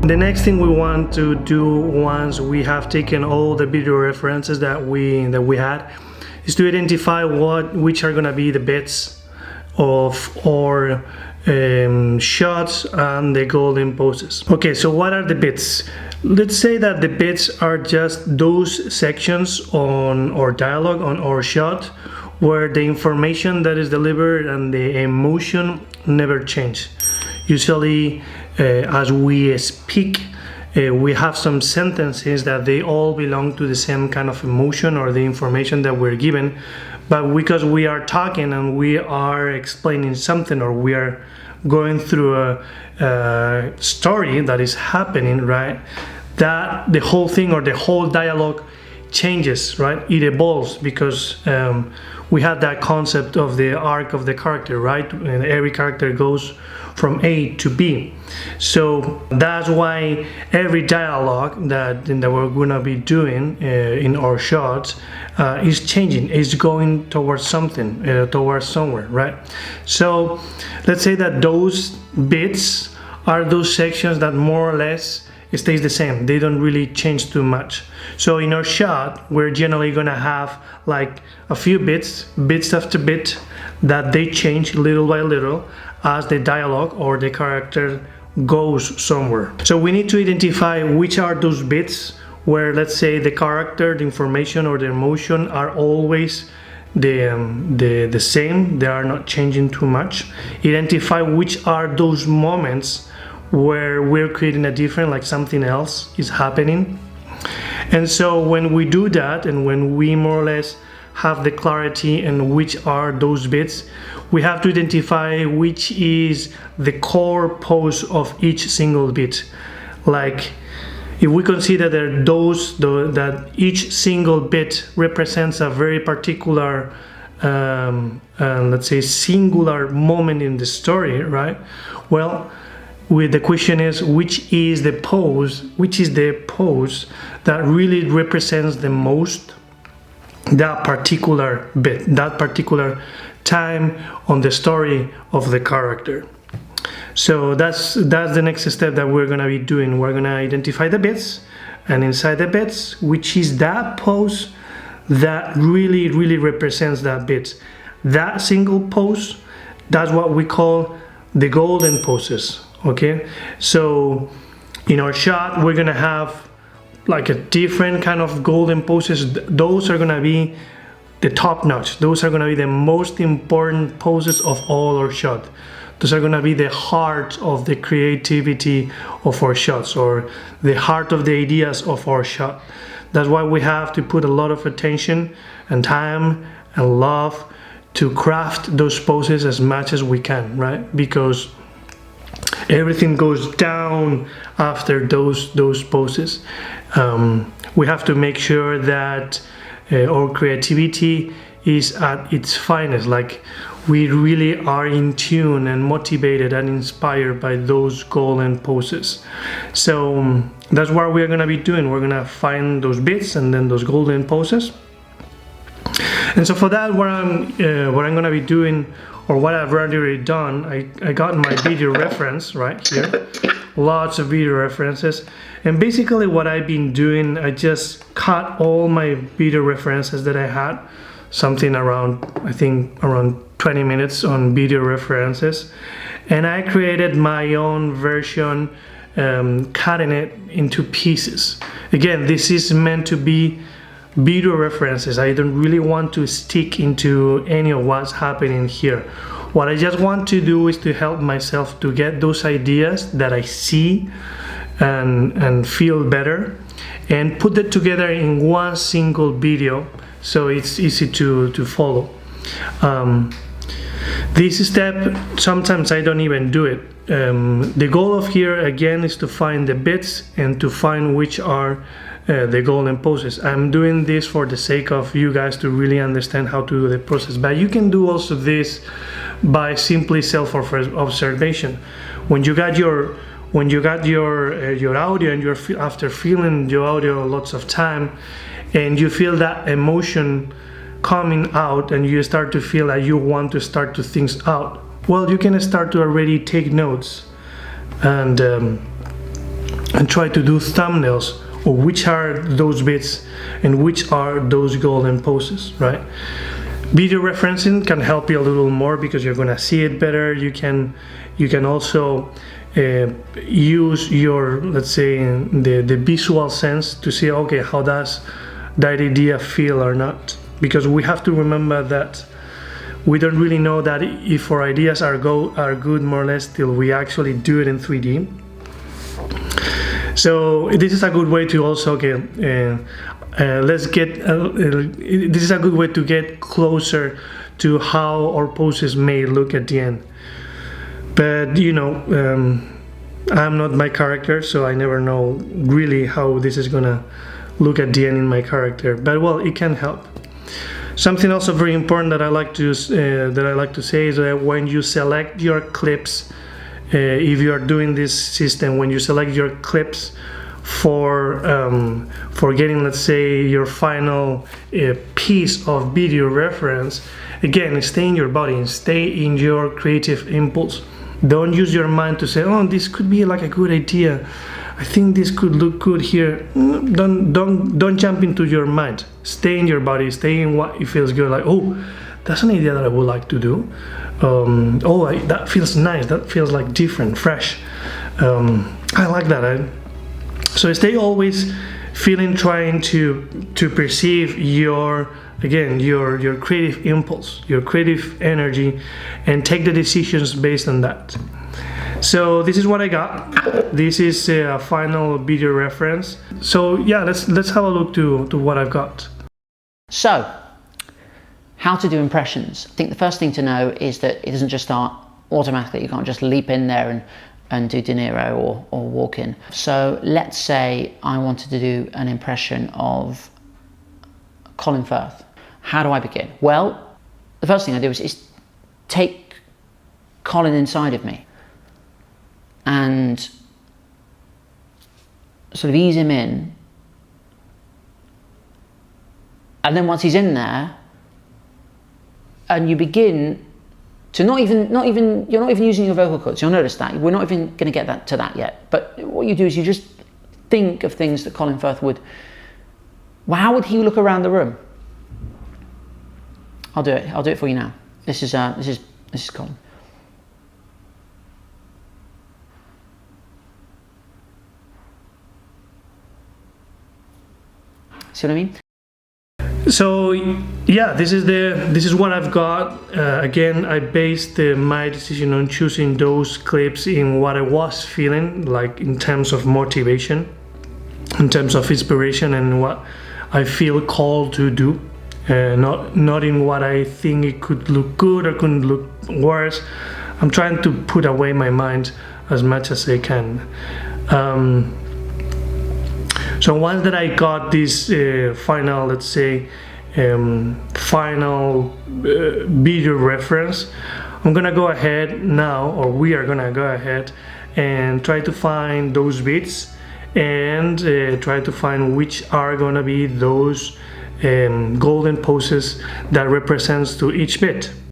The next thing we want to do once we have taken all the video references that we had is to identify which are gonna be the bits of our shots and the golden poses. Okay, so what are the bits? Let's say that the bits are just those sections on our dialogue, on our shot, where the information that is delivered and the emotion never change. Usually as we speak, we have some sentences that they all belong to the same kind of emotion or the information that we're given, but because we are talking and we are explaining something, or we are going through a story that is happening, right, that the whole thing or the whole dialogue changes, right? It evolves because we have that concept of the arc of the character, right? And every character goes from A to B. So that's why every dialogue that we're gonna be doing in our shots is changing, is going towards something, towards somewhere, right? So let's say that those bits are those sections that more or less stays the same. They don't really change too much. So in our shot, we're generally gonna have like a few bits after bit, that they change little by little as the dialogue or the character goes somewhere. So we need to identify which are those bits where, let's say, the character, the information, or the emotion are always the same. They are not changing too much. Identify which are those moments where we're creating a different, like something else is happening. And so when we do that, and when we more or less have the clarity in which are those bits, we have to identify which is the core pose of each single bit. Like if we consider that each single bit represents a very particular let's say singular moment in the story, right? Well, the question is, which is the pose that really represents the most that particular bit, that particular time on the story of the character. So that's the next step that we're gonna be doing. We're gonna identify the bits, and inside the bits, which is that pose that really represents that bit. That single pose, that's what we call the golden poses. Okay, so in our shot we're gonna have like a different kind of golden poses. Those are gonna be the top notch. Those are gonna be the most important poses of all our shot. Those are gonna be the heart of the creativity of our shots, or the heart of the ideas of our shot. That's why we have to put a lot of attention and time and love to craft those poses as much as we can, right? Because everything goes down after those poses. We have to make sure that our creativity is at its finest, like we really are in tune and motivated and inspired by those golden poses. So that's what we're gonna be doing. We're gonna find those bits and then those golden poses. And so for that, what I'm gonna be doing, or what I've already done, I got my video reference right here, lots of video references, and basically what I've been doing, I just cut all my video references that I had, something around, I think around 20 minutes on video references, and I created my own version, cutting it into pieces. Again, this is meant to be video references. I don't really want to stick into any of what's happening here. What I just want to do is to help myself to get those ideas that I see and feel better, and put it together in one single video so it's easy to follow. This step, sometimes I don't even do it. The goal of here again is to find the bits and to find which are the golden poses. I'm doing this for the sake of you guys to really understand how to do the process, but you can do also this by simply self-observation. When you got your audio and after feeling your audio lots of time, and you feel that emotion coming out, and you start to feel like you want to start to think out, well, you can start to already take notes and and try to do thumbnails of which are those bits and which are those golden poses, right? Video referencing can help you a little more because you're gonna see it better. You can also use your, let's say, the visual sense to see, okay, how does that idea feel or not? Because we have to remember that we don't really know that if our ideas are good more or less till we actually do it in 3D. So this is a good way to also this is a good way to get closer to how our poses may look at the end. But you know, I'm not my character, so I never know really how this is gonna look at the end in my character. But well, it can help. Something also very important that I like to say is that when you select your clips, if you are doing this system, when you select your clips for getting, let's say, your final piece of video reference, again, stay in your body and stay in your creative impulse. Don't use your mind to say, oh, this could be like a good idea, I think this could look good here. Don't jump into your mind. Stay in your body, stay in what it feels good. Like, oh, that's an idea that I would like to do. That feels nice, that feels like different, fresh. I like that. So stay always trying to perceive your creative impulse, your creative energy, and take the decisions based on that. So this is what I got. This is a final video reference. So yeah, let's have a look to what I've got. So, how to do impressions. I think the first thing to know is that it doesn't just start automatically. You can't just leap in there and do De Niro or walk in. So let's say I wanted to do an impression of Colin Firth. How do I begin? Well, the first thing I do is take Colin inside of me and sort of ease him in. And then once he's in there, and you begin to you're not even using your vocal cords. You'll notice that. We're not even going to get to that yet. But what you do is you just think of things that Colin Firth would, well, how would he look around the room? I'll do it for you now. This is Colin. See what I mean? So yeah, this is what I've got. Again, I based my decision on choosing those clips in what I was feeling, like in terms of motivation, in terms of inspiration, and what I feel called to do. Not in what I think it could look good or couldn't look worse. I'm trying to put away my mind as much as I can. So once that I got this final, let's say, final video reference, I'm gonna go ahead now, or we are gonna go ahead and try to find those bits and try to find which are gonna be those golden poses that represents to each bit.